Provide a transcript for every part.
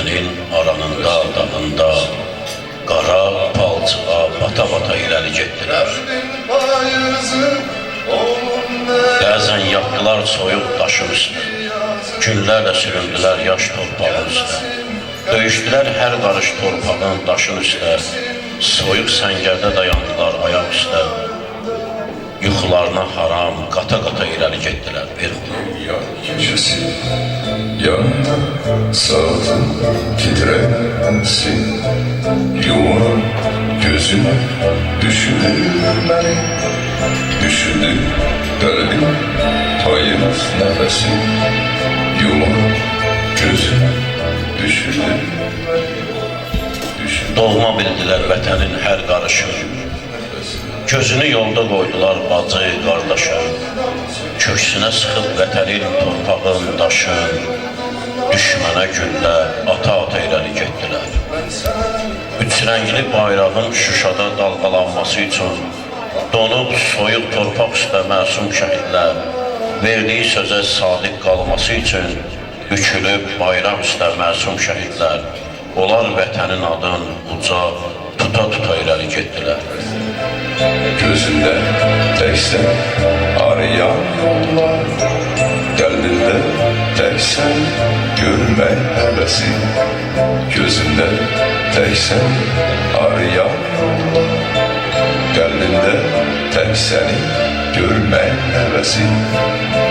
meşənin aranında, dağında, qara palçığa bata-bata irəli getdilər. Bəzən yapdılar soyuq daşın üstə, günlərlə süründülər yaş torpağın üstə. Döyüşdülər hər qarış torpağın daşın üstə, soyuq səngərdə dayandılar ayaq üstə. Yuxularına haram, qata-qata irəli getdilər bir xudum. Yar gecesi, yanında sağdım titrəməsin. Yuvanın gözüne düşünür beni, düşünür qəlbim, payımız nəfəsim. Yuvanın gözüne düşünür beni, düşünür. Doğma bildilər vətənin hər qarışı, gözünü yolda qoydular bacı, qardaşa. Köksünə sıxıb vətənin, torpağın, daşın, düşmənə güllə, ata-ata irəli getdilər. Üç rəngli bayrağın Şuşada dalğalanması üçün donub soyuq torpaq üstə məsum şəhidlər, verdiyi sözə sadiq qalması üçün bükülüb bayraq üstə məsum şəhidlər, onlar vətənin adın uca, tuta-tuta irəli getdilər. Gözünde teksen arayan yollar, kalbinde teksen görmek hevesi. Gözünde teksen arayan yollar, kalbinde tekseni görmek hevesi.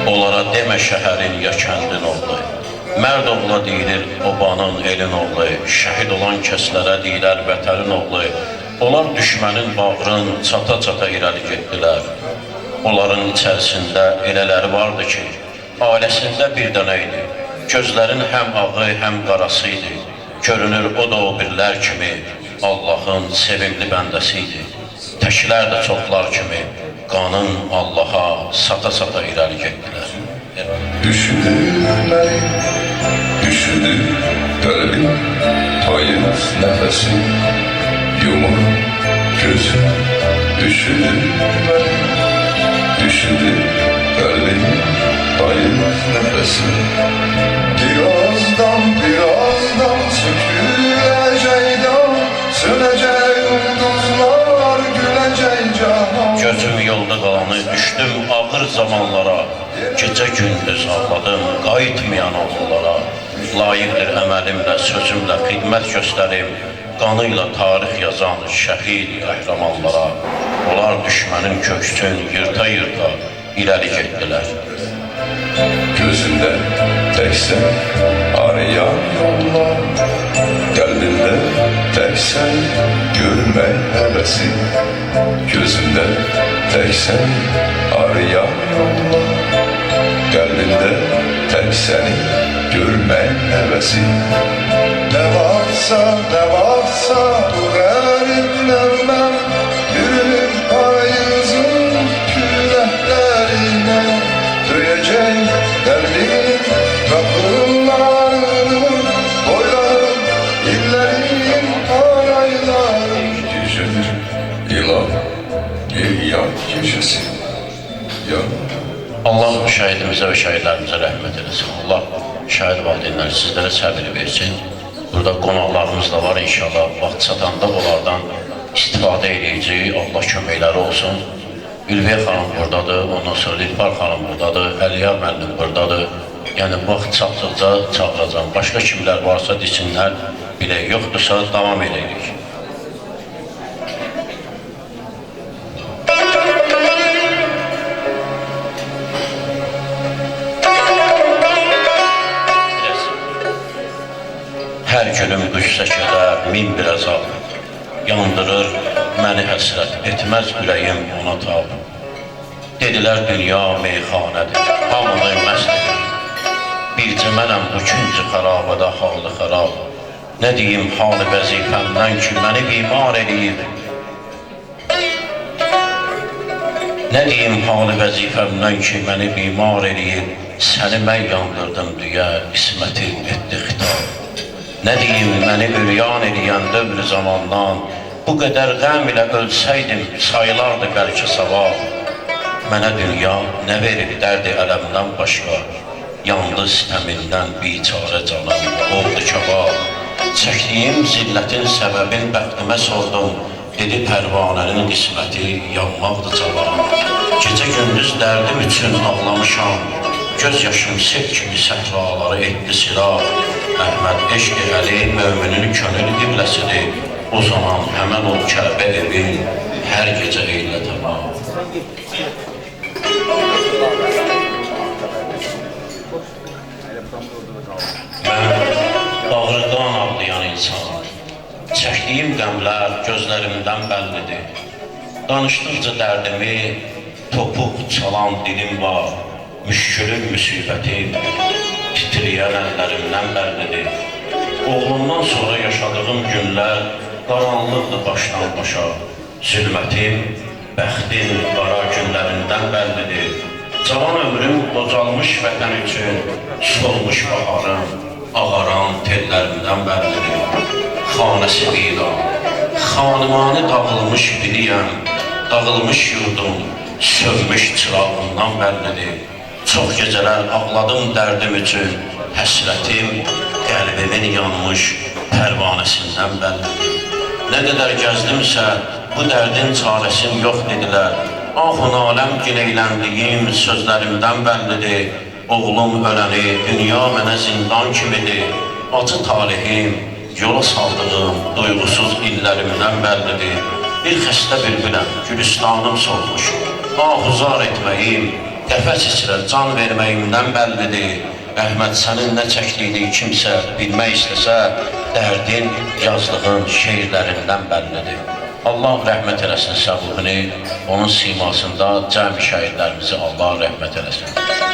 Onlara demə şəhərin ya kəndin oğlu, mərd oğla deyilir obanın, elin oğlu, şəhid olan kəslərə deyilər vətənin oğlu. Onlar düşmənin bağrın çata-çata irəli getdilər. Onların içərisində elələri vardı ki, ailəsində bir dənə idi. Gözlərin həm ağı, həm qarası idi. Görünür o da o birlər kimi Allahın sevimli bəndəsi idi. Təklər də çoxlar kimi qanın Allaha sata-sata irəli getdilər. Düşünür beni, düşünür kalbim, payımız nəfəsim. Yumur gözüm, düşünür beni, düşünür kalbim, payımız nəfəsim. Birazdan sökülecek dam, sönecek yıldızlar, gülecek canan. Gözüm yolda qalanı, düşdüm ağır zamanlara, gecə gündüz ağladım, qayıtmayan oğullara. Layiqdir əməlimlə, sözümlə xidmət göstərim, qanıyla tarix yazan şəhid qəhrəmanlara. Onlar düşmənin köksün yırta-yırta irəli getdilər. Gözünde teksen arayan yollar, kalbinde teksen görmek hevesi. Gözünde teksen arayan yollar, kalbinde tekseni görmek hevesi. Ne varsa bu gariplerden yürüyüp payızın küleklerine duyacak derdim kapılarını boylarım illerin araylarım. Gecedir yılan bir yan gecesi yan. Allah şəhidimizə və şəhidlərimizə rəhmət eləsin. Allah şəhid valideynləri sizlərə səbir versin. Burada qonaqlarımız da var inşallah. Vaxt çatanda onlardan istifadə edəcək. Allah köməkləri olsun. Ülviyə xanım buradadır, ondan sonra Dilbar xanım buradadır, Əliyar müəllim buradadır. Yəni vaxt çatdıqca çağıracam. Başqa kimlər varsa desinlər, bilək yoxdursa davam edək. Hər günüm qüssə kədər, min bir əzab, yandırır məni həsrət, etməz ürəyim ona tab. Dedilər dünya meyxanədir, hamını məst edir. Bircə mənəm bu küncü xarabada halı xarab. Nə deyim halı vəzifəmdən ki, məni bimar edib. Nə deyim halı vəzifəmdən ki, məni bimar edib. Səni mən yandırdım düyə, isməti etdi xitab. Nə deyim, məni üryan edən dövr zamandan, bu qədər qəm ilə ölsəydim, sayılardı bəlkə savab. Mənə dünya nə verir dərdi ələmdən başqa, yandı sistəmindən biçarə canım, oldu kabab. Çəkdiyim zillətin səbəbin bəxtimə sordum. Dedi pərvanənin qisməti yanmaqdır cavan. Gecə gündüz dərdim üçün ağlamışam. Göz yaşım sel kimi səhraları etdi silah. Əhməd eşq əli möminin könül qibləsidir. O zaman həmən o Kəbə evin hər gecə eylə tamam. Mən bağrıdan ağlayan insan. Çəkdiyim qəmlər gözlərimdən bəllidir. Danışdıqca dərdimi topuq çalan dilim var. Müşkülün müsibəti titriyən əllərimdən bəllidir. Oğlumdan sonra yaşadığım günlər qaranlıqdır başdan başa. Zülmətim, bəxtin qara günlərindən bəllidir. Cavan ömrüm qocalmış vətən üçün solmuş baharım, ağaran tellərimdən bəllidir. Xanəsi viran, xanımanı dağılmış biliyəm, dağılmış yurdum, sönmüş çırağımdan bəllidir. Çox gecələr ağladım dərdim üçün, həsrətim qəlbimin yanmış pərvanəsindən bəllidir. Nə qədər gəzdimsə, bu dərdin çarəsim yox dedilər. Ahun aləm gileylənliyim sözlərimdən bəllidir. Oğlum öləni, dünya mənə zindan kimidir. Acı talihim, yola saldığım duyğusuz illərimdən bəllidir. Bir xəstə bülbüləm, gülüstanım solmuş. Ahuzar etməyim, qəfəs içrə can verməyimdən bəllidir. Əhməd sənin nə çəkdiyini kimsə bilmək istəsə, dərdin yazdığın şeirlərindən bəllidir. Allah rəhmət eləsin səbuhunu, onun simasında cəmi şəhidlərimizi Allah rəhmət eləsin.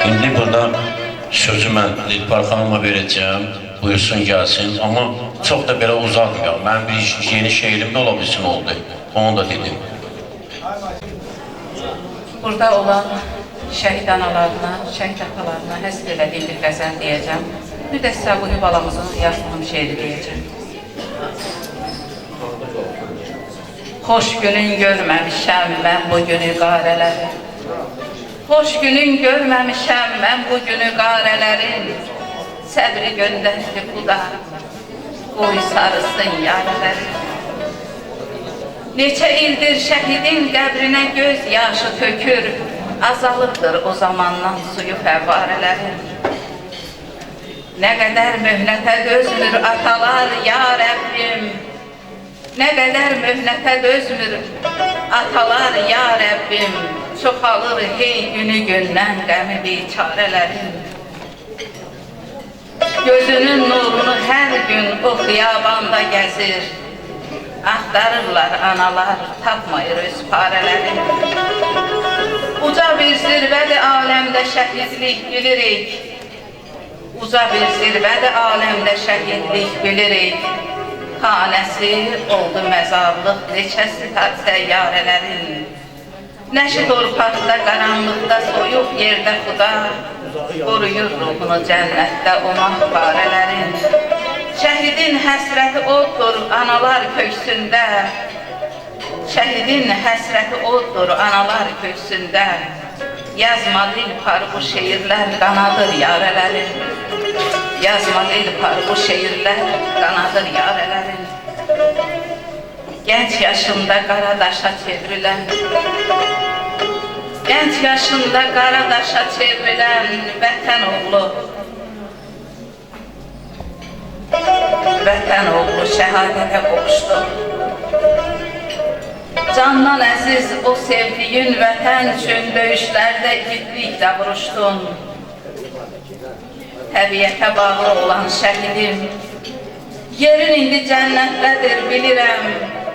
İndi burada sözü mən Dilbar xanıma verəcəyəm, buyursun gəlsin, amma çox da belə uzatmayaq. Mənim bir yeni şeirim də ola bilsin oldu, onu da dedim. Burada olan şəhid analarına, şəhid atalarına həsr elədiyim bir qəzəl deyəcəm. Bir də sizə bugün balamızın yazdığım şeiri deyəcəm. Xoş günün görməmişəm mən bu günü qarələri. Xoş günün görməmişəm mən bu günü qarələrin. Səbri göndərdi bu da, qoy sarısın yarələri. Neçə ildir şəhidin qəbrinə göz yaşı tökür, azalıqdır o zamandan suyu fəvvarələrin. Nə qədər möhnətə dözmür atalar ya Rəbbim, nə qədər möhnətə dözmür atalar ya Rəbbim, çoxalır hey günü gündən qəmi biçarələrin. Gözünün nurunu hər gün o xiyabanda gəzir, axtarırlar analar, tapmayır öz parələrin. Uca bir zirvədir aləmdə şəhidlik bilirik, uca bir zirvədir aləmdə şəhidlik bilirik. Xanəsi oldu məzarlıq neçəsi səyyarələrin. Nəşi torpaqda, qaranlıqda, soyuq yerdə xuda, qoruyur ruhunu cənnətdə olan barələrin. Şəhidin həsrəti oddur analar köksündə, şəhidin həsrəti oddur analar köksündə. Yazmadı ilpar bu şeirlər qanadır yarələrin. Yazmadı ilpar bu şeirlər qanadır yarələrin. Genç yaşında qaradaşa çevrilən, genç yaşında qaradaşa çevrilən vətən oğlu, vətən oğlu şəhadətə qovuşdu. Candan əziz o sevdiyin vətən üçün döyüşlərdə igidliklə vuruşdun. Təbiətə bağlı olan şəhidim, yerin indi cənnətlədir bilirəm.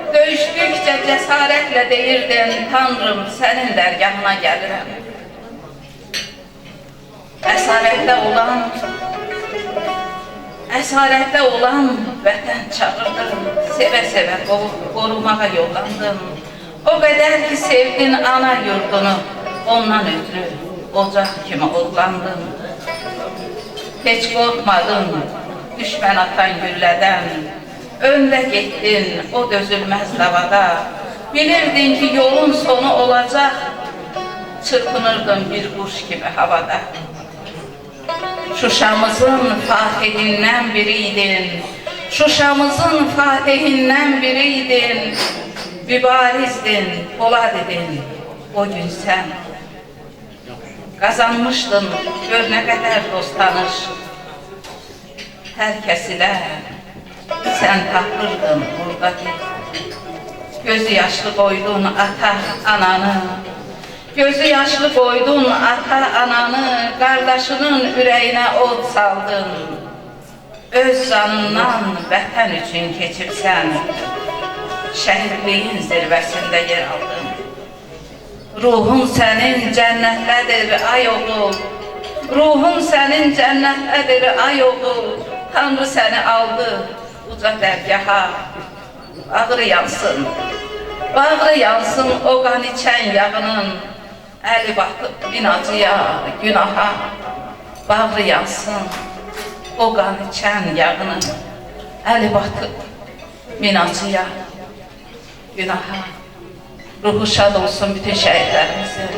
Döyüşdükcə cəsarətlə deyirdin, Tanrım sənin dərgahına gəlirəm. Əsarətdə olan vətən çağırdım, sevə-sevə qorumağa yollandım. O qədər ki sevdin ana yurdunu, ondan ötürü ocaq kimi odlandın. Heç qorxmadın düşmən atan güllədən, öndə getdin o dözülməz davada. Bilirdin ki yolun sonu olacaq, çırpınırdın bir quş kimi havada. Şuşamızın fatihindən biriydin, Şuşamızın fatihinden biriydin, mübarizdin, Polad idin o gün sen. Kazanmışdın, gör ne kadar dost tanış. Herkes ile sen tapırdın burada değil. Gözü yaşlı koydun ata ananı, gözü yaşlı koydun ata ananı, kardeşinin yüreğine ot saldın. Öz canından vətən üçün keçibsən, şəhidliyin zirvəsində yer aldın. Ruhun sənin cənnətlədir ay oğul, ruhun sənin cənnətlədir ay oğul. Tanrı səni aldı uca dərgaha, bağrı yansın, bağrı yansın o qan içən yağının, əli batıb min acıya, günaha, bağrı yansın o qan içən yağının, əli batıb min acıya, günaha. Ruhu şad olsun bütün şəhidlərimizin.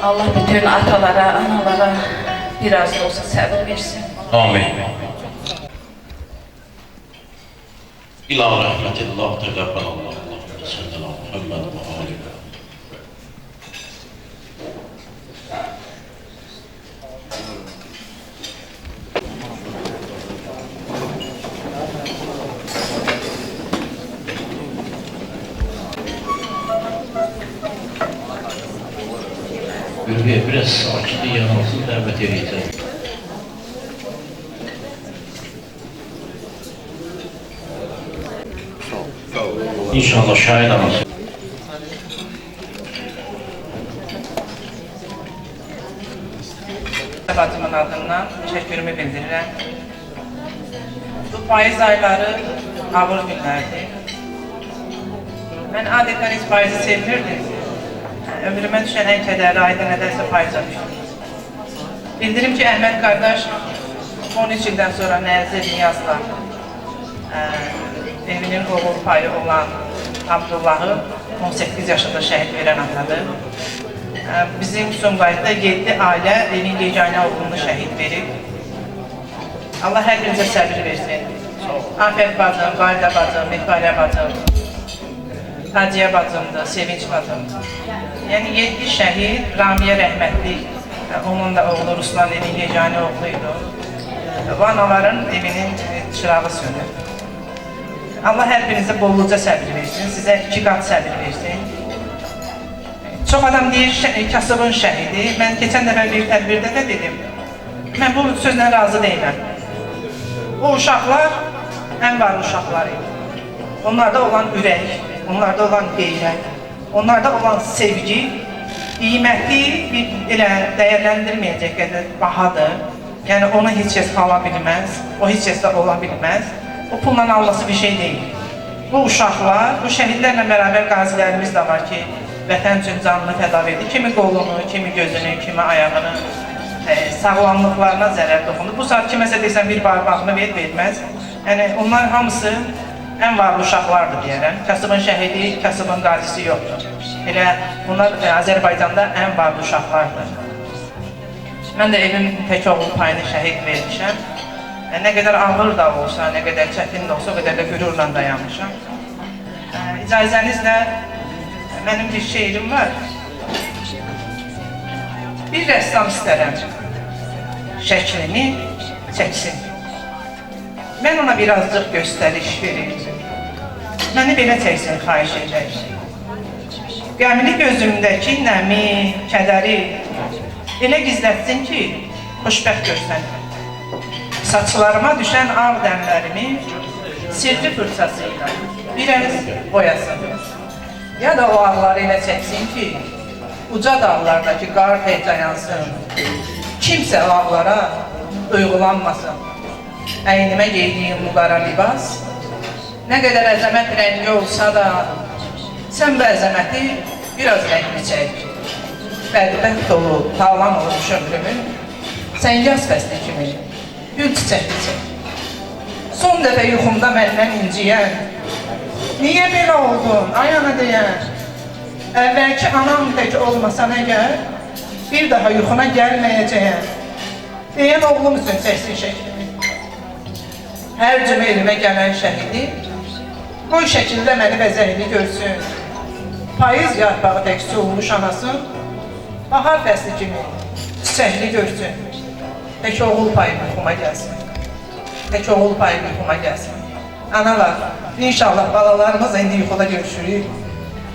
Allah bütün atalara, analara biraz da olsa səbir versin. Amin. İlâ rahmetillah tegabbelallah. Seyyidina Muhammed ve âlihi. Ürgeye biraz sakitliği yanılsın, davet edeceğim. İnşallah şahit anası. Bacımın adından təşəkkürümü bildirirəm. Bu payız ayları ağır günlərdir. Mən adətən heç payızı sevmirdim. Ömrümə düşən ən kədərli ayda nədərsə payıza düşdüm. Bildirim ki, Əhməd qardaş 13 ildən sonra Nəzir Niyazla evinin oğul payı olan Abdullahı 18 yaşında şəhid verən atadır. Bizim Sumqayıtda 7 ailə evin yeganə oğlunu şəhid verib. Allah hər birinizə səbir versin. Afət bacım, Qayda bacım, Mehbarə bacım, Hacıya bacımdır, Sevinç bacımdır. Yəni 7 şəhid, Ramiyə rəhmətli, onun da oğlu Ruslan evin yeganə oğluydu. Bu anaların evinin çırağı sönür. Allah hər birinizə bolluca səbir versin, sizə 2 qat səbir versin. Çox adam deyir, kasıbın şəhidi. Mən keçən dəfə bir tədbirdə də dedim. Mən bu sözlə razı deyiləm. O uşaqlar ən var uşaqlar idi. Onlarda olan ürək, onlarda olan qeyrət, onlarda olan sevgi, qiyməti elə dəyərləndirməyəcək qədər bahadır. Yəni onu heç kəs ala bilməz, o heç kəs də ola bilməz. O pulla alması bir şey deyil. Bu uşaqlar, bu şəhidlərlə bərabər qazilərimiz də var ki, vətən üçün canını fəda verdi. Kimi qolunu, kimi gözünü, kimi ayağını, sağlamlıqlarına zərər doxundu. Bu saat kiməsə deyirsən bir barmağını verməz. Yəni onlar hamısı ən varlı uşaqlardır deyərəm. Kasıbın şəhidi, kasıbın qazisi yoxdur. Elə bunlar Azərbaycanda ən varlı uşaqlardır. Mən də evin tək oğul payını şəhid vermişəm. Nə qədər ağır da olsa, nə qədər çətin də olsa, o qədər də qürurla dayanmışam. İcazənizlə mənim bir şeirim var. Bir rəssam istərəm, şəklini çəksin. Mən ona birazcıq göstəriş verir. Məni belə çəksin, xahiş edək. Qəmli gözümdəki nəmi, kədəri elə gizlətsin ki, xoşbəxt görsənim. Saçlarıma düşən ağ dənlərimi sirri fırçasıyla biraz boyasın. Ya da o ağları ilə çəksin ki, uca dağlardakı qar hecayansın. Kimsə o ağlara duyğulanmasın. Əynimə geydiyim bu qara libas, nə qədər əzəmət rəngi olsa da, sən bu əzəməti biraz rəngli çək. Bədbəxt olub, talan olmuş ömrümün, sən yaz fəsli kimi, gül çiçəkli çək. Son dəfə yuxumda məndən inciyən, niyə belə oldun, ay ana deyən? Əvvəlki anam tək olmasan əgər, bir daha yuxuna gəlməyəcəyəm. Deyən oğlum üçün çəksin şəklimi. hər cümə elimə gələn şəhidi, qoy şəkildə məni bəzəyini görsün. Payız yarpağı tək soğumuş anasın, bahar fəsli kimi çiçəkli görsün. Tək oğul payı yuxuma gəlsin. Tək oğul payı yuxuma gəlsin. Analar, inşallah balalarımız indi yuxuda görüşürük.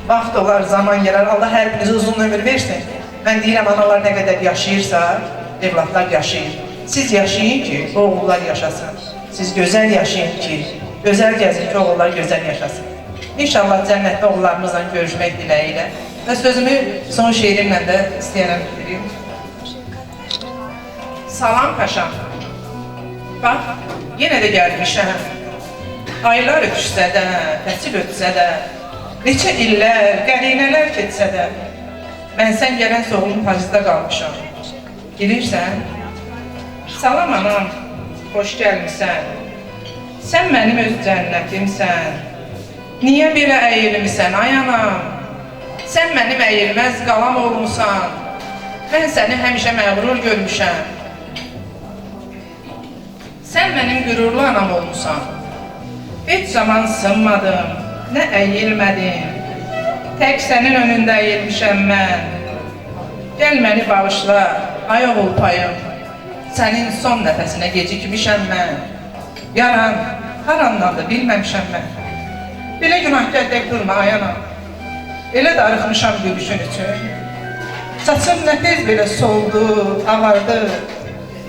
Vaxt olar, zaman gələr, Allah hər birinizi uzun ömür versin. Mən deyirəm, analar nə qədər yaşayırsa, evlatlar yaşayır. Siz yaşayın ki, oğullar yaşasın. Siz gözəl yaşayın ki, gözəl gəzin ki, oğullar gözəl yaşasın. İnşallah cənnətdə oğullarımızla görüşmək diləyilə. Və sözümü son şeirimlə də istəyərəm bitireyim. Salam paşam. Bax, yenə də gəlmişəm. Aylar ötüşsə də, fəsil ötsə də, neçə illər, qərinələr keçsə də, mən sən gələn soğulun pacızda qalmışam. Bilirsən? Salam anam, xoş gəlmişsən. Sən mənim öz cənnətimsən. Niyə belə əyilmisən, ay anam? Sən mənim əyilməz qalam olmusan. Mən səni həmişə məğrur görmüşəm. Sən mənim qürurlu anam olmusan. Heç zaman sınmadım, nə əyilmədim. Tək sənin önündə əyilmişəm mən. Gəl məni bağışla, ay oğul payım. Sənin son nəfəsinə gecikmişəm mən. Yaran, harandan da bilməmişəm mən. Belə günahkar tək durma, ay anam. Elə darıxmışam gülüşün üçün. Saçım nə tez belə soldu, ağardı.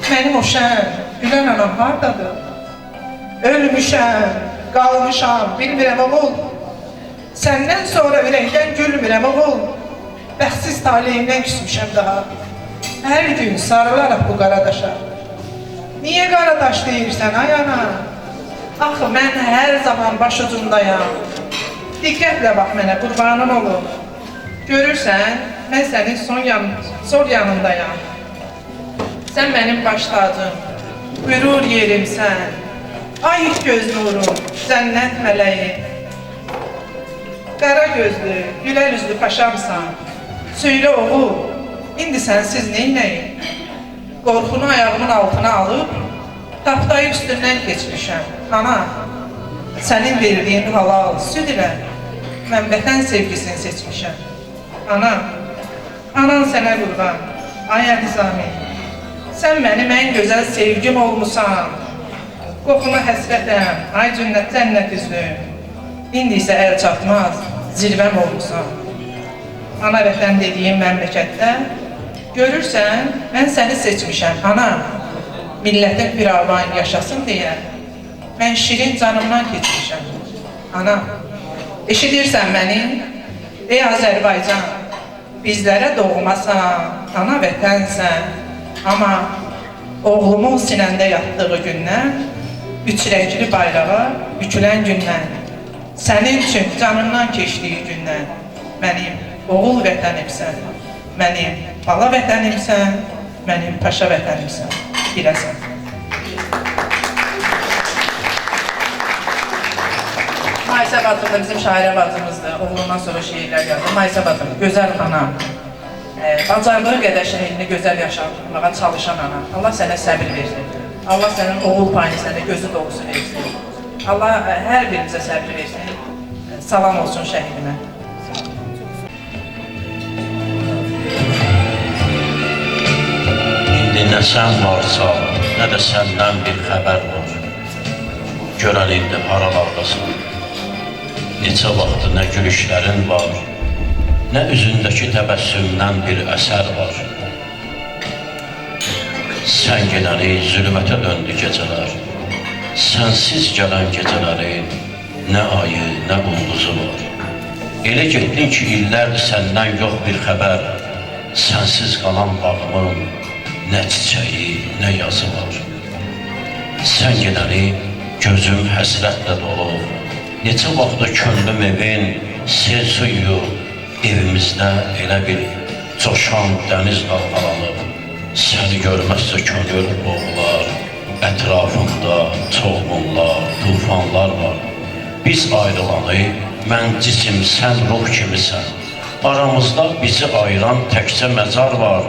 Mənim o şən, gülən anam hardadır? Ölmüşəm, qalmışam, bilmirəm oğul. Səndən sonra ürəkdən gülmürəm oğul. Bəxtsiz taleyimdən küsmüşəm daha. Hər gün sarılaraq bu qaradaşa. Niyə qaradaş deyirsən ay ana? Axı mən hər zaman baş ucundayam. Diqqətlə bax mənə, qurbanım olur. Görürsən, mən sənin sol yanındayam. Sən mənim baş tacım, qürur yerimsən. Ay göz nurum, cənnət mələyi. Qara gözlü, gülər üzlü paşamsan. Söylə oğul, indi sənsiz neynəyim? Qorxunu ayağımın altına alıb, tapdayı üstündən keçmişəm. Ana, sənin verdiyin halal süd ilə mən vətən sevgisini seçmişəm. Ana, anan sənə qurban, ay Əlizami. Sən mənim ən gözəl sevgim olmusan. Qoxuma həsrətəm, ay cənnət üzlüm. İndi isə əl çatmaz, zirvəm olmusan. Ana vətən dediyim məmləkətdə, görürsən, mən səni seçmişəm, ana. Millətin firavan yaşasın deyə, mən şirin canımdan keçmişəm. Ana, eşidirsən məni? Ey Azərbaycan, bizlərə doğmasan, ana vətənsən. Amma oğlumun sinəndə yatdığı gündən, üç rəngli bayrağa bükülən gündən, sənin üçün canımdan keçdiyi gündən, mənim oğul vətənimsən, mənim bala vətənimsən, mənim paşa vətənimsən, biləsən. Maysa Batır da bizim şairə bacımızdır, oğlundan sonra şeirlər yazdı. Maysa Batır, gözəl anam, bacardığı qədər şəhidini gözəl yaşatmağa çalışan ana. Allah sənə səbir versin. Allah sənin oğul payını sənə gözü dolusu versin. Allah hər birimizə səbir versin. Salam olsun şəhidimə. İndi nə sən varsa, nə də səndən bir xəbər var. Görən indi haralardasan. Neçə vaxtı nə gülüşlərin var, nə üzündəki təbəssümdən bir əsər var. Sən gedəni zülmətə döndü gecələr. Sənsiz gələn gecələrin nə ayı, nə ulduzu var. Elə getdin ki, illərdir səndən yox bir xəbər. Sənsiz qalan bağımın nə çiçəyi, nə yazı var. Sən gedəni gözüm həsrətlə dolu. Neçə vaxtda könlüm evin sel suyu, evimizdə elə bir coşan dəniz dalğalanıb. Səni görməzsə könül boğular, ətrafında çoğunlar, tufanlar var. Biz ayrılanı, mən cisim, sən ruh kimisən. Aramızda bizi ayıran təkcə məzar var.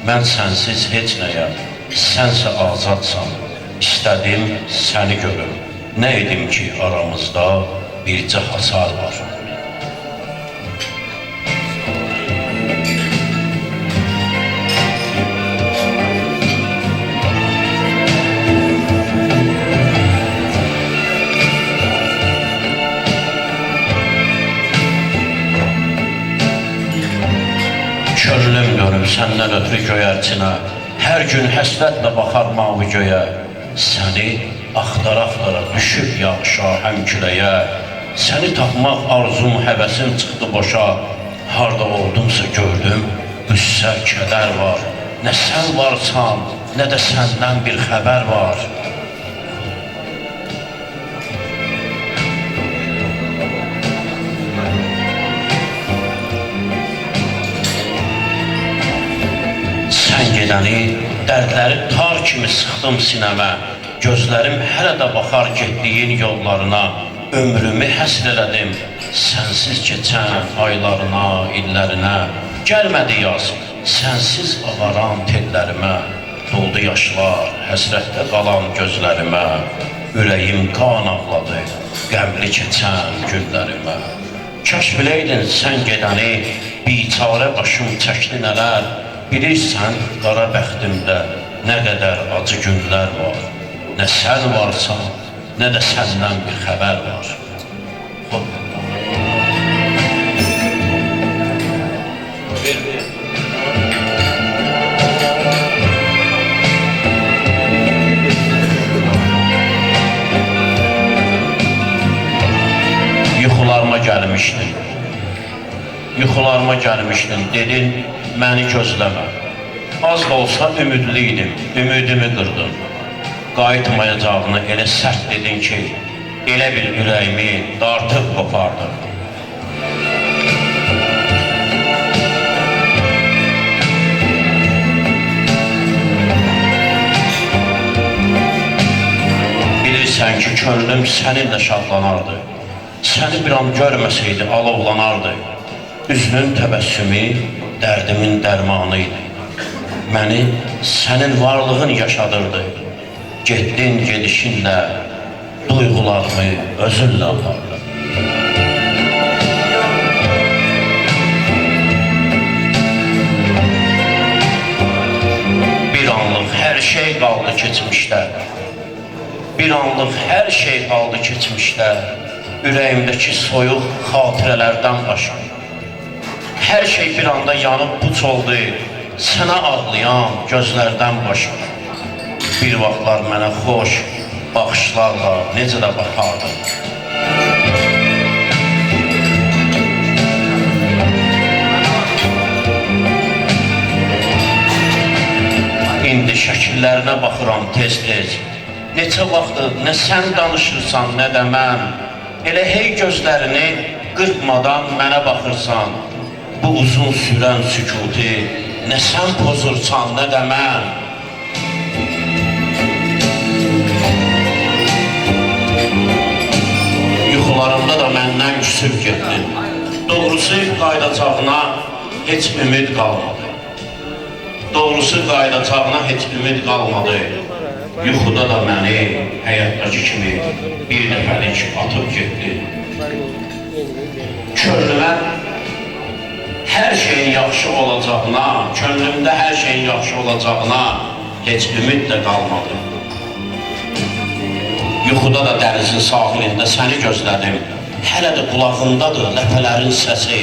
Mən sənsiz heç nəyəm, sənsə azadsan. İstədim səni görüm. Nə edim ki, aramızda bircə hasar var. Könlüm dönüb səndən ötürü göyərçinə, hər gün həsrətlə baxar mavi göyə. Səni axtara-axtara düşüb yağışa, həm küləyə. Səni tapmaq arzum, həvəsim çıxdı boşa. Harda oldumsa gördüm, qüssə, kədər var. Nə sən varsan, nə də səndən bir xəbər var. Sən gedəni, dərdləri tar kimi sıxdım sinəmə. Gözlərim hələ də baxar getdiyin yollarına. Ömrümü həsr elədim, sənsiz keçən aylarına, illərinə. Gəlmədi yaz, sənsiz ağaran tellərimə. Doldu yaşlar, həsrətdə qalan gözlərimə. Ürəyim qan ağladı, qəmli keçən günlərimə. Kaş biləydin sən gedəni, biçarə başım çəkdi nələr. Bilirsən, qara bəxtimdə nə qədər acı günlər var. Nə sən varsan, nə də səndən bir xəbər var. Yuxularıma gəlmişdin, dedin, məni gözləmə. Az da olsa ümidliydim, ümidimi qırdın. Qayıtmayacağını elə sərt dedin ki, elə bir ürəyimi dartıb qopardın. Bilirsən ki, könlüm səninlə şadlanardı. Səni bir an görməsəydi, alovlanardı. Üzünün təbəssümü dərdimin dərmanı idi. Məni sənin varlığın yaşadırdı. Getdin gedişinlə duyğularımı özünlə apardı. Bir anlıq hər şey qaldı keçmişdə. Bir anlıq hər şey qaldı keçmişdə. Ürəyimdəki soyuq xatirələrdən başqa. Hər şey bir anda yanıb puç oldu, sənə ağlayan gözlərdən başqa. Bir vaxtlar mənə xoş baxışlarla necə də baxardı. İndi şəkillərinə baxıram tez-tez. Neçə vaxtdır nə sən danışırsan, nə də mən. Elə hey gözlərini qırpmadan mənə baxırsan. Bu uzun sürən sükuti nə sən pozursan, nə də mən. Yuxularımda da məndən küsüb getdin. Doğrusu qayıdacağına heç ümid qalmadı. Doğrusu qayıdacağına heç ümid qalmadı. Yuxuda da məni həyatdakı kimi bir dəfəlik atıb getdi. Könlümə hər şeyin yaxşı olacağına, könlümdə hər şeyin yaxşı olacağına heç ümid də qalmadı. Yuxuda da dənizin sahilində səni gözlədim. Hələ də qulağındadır ləpələrin səsi.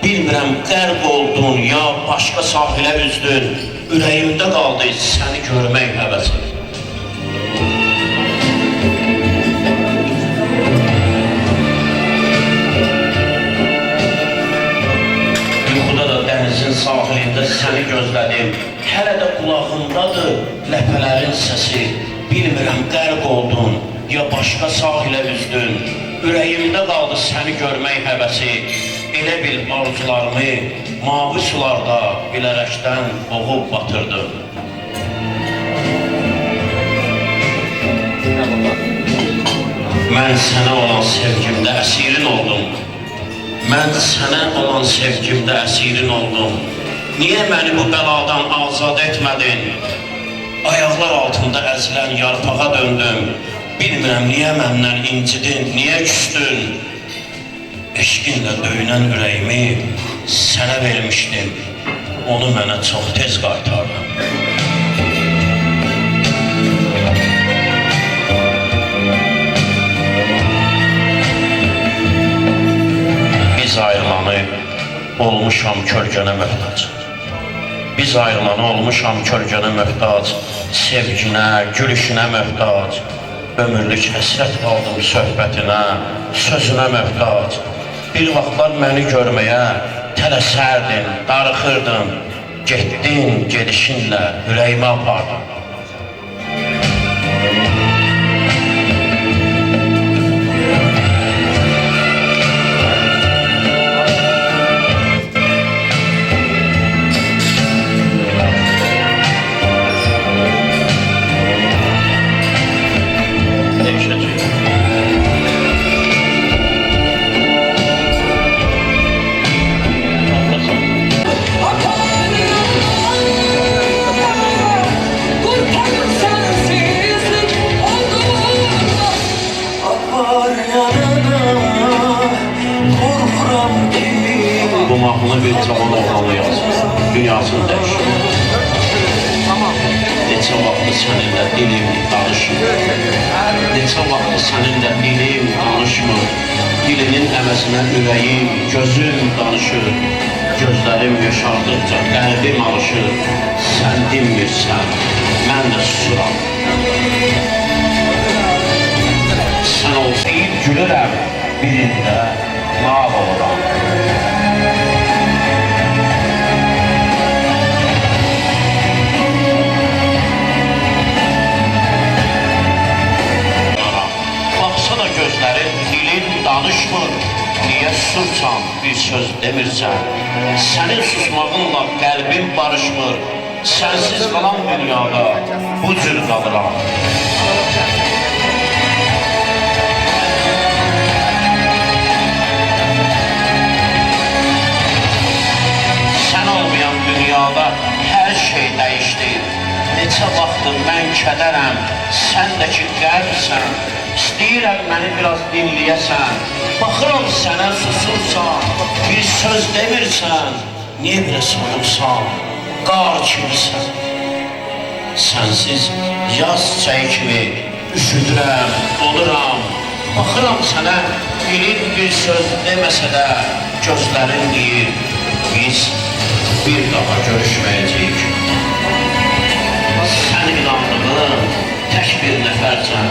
Bilmirəm qərq oldun ya başqa sahilə üzdün. Ürəyimdə qaldı səni görmək həvəsi. Sahilində səni gözlədim. Hələ də qulağındadır ləpələrin səsi. Bilmirəm qərq oldun ya başqa sahilə üzdün. Ürəyimdə qaldı səni görmək həvəsi. Elə bil arzularımı mavi sularda bilərəkdən boğub batırdım. Mən sənə olan sevgimdəəsirin oldum. Mən sənə olan sevgimdəəsirin oldum. Niyə məni bu bəladan azad etmədin? Ayaqlar altında əzilən yarpağa döndüm. Bilmirəm niyə məndən incidin, niyə küstün? Eşqinlə döyünən ürəyimi sənə vermişdim. Onu mənə çox tez qaytardın. Biz ayrılanı olmuşam kölgənə möhtac. Biz ayrılanı olmuşam kölgənə möhtac. Sevginə, gülüşünə möhtac. Ömürlük həsrət qaldım söhbətinə, sözünə möhtac. Bir vaxtlar məni görməyə tələsərdin, darıxırdın. Getdin, gedişinlə ürəyimi apardın. Bu mahnını bir cavan oğlanı yazır, dünyasını dəyişir. Neçə vaxtı səninlə dilim danışmır. Neçə vaxtı səninlə dilim danışmır. Dilinin əvəzinə ürəyim, gözüm danışır. Gözlərim yaşardıqca qəlbim alışır. Sən dinmirsən, mən də susuram. Sən olsayıb gülürəm, birində mal oluram. Baxsana gözlərin, dilin danışmır. Niyə susursan, bir söz demirsən? Sənin susmağınla qəlbim barışmır. Sənsiz qalan dünyada bu cür qalıram. Sən olmayan dünyada hər şey dəyişdi. Neçə vaxtdır mən kədərəm, sən də ki qəlbsən. İstəyirəm məni biraz dinləyəsən. Baxıram sənə susursan, bir söz demirsən. Niyə belə soyuqsan, qar kimisən? Sənsiz yaz çayı kimi üşüdürəm, oluram. Baxıram sənə, dilin bir söz deməsə də gözlərin deyir. Biz bir daha görüşməyəcəyik. Sən inandığın tək bir nəfərsən.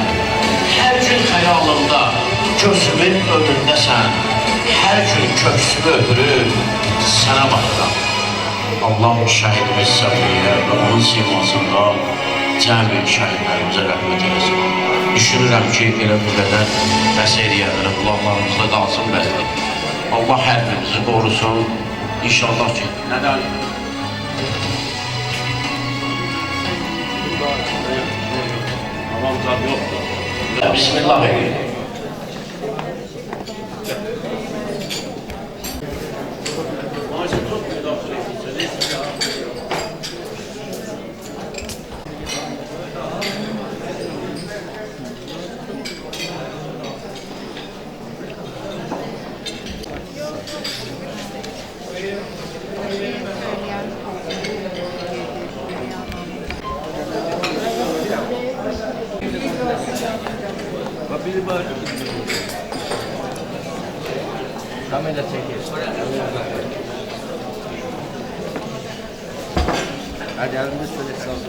Hər gün xəyalımda, gözümün önündəsən. Hər gün köksümü öpürüb sənə baxıram. Allah şəhidimiz Səbriyə və onun simasında cəmi şəhidlərimizə rəhmət eləsin. Düşünürəm ki, elə bu qədər bəs eləyənlərə qulaqlarımızda qalsın bəsdir. Allah hər birimizi qorusun. İnşallah ki, nədən? Tamam, yoktur. Bismillahirrahmanirrahim. Kamera çekir. Hadi elinde söyle sağ olun.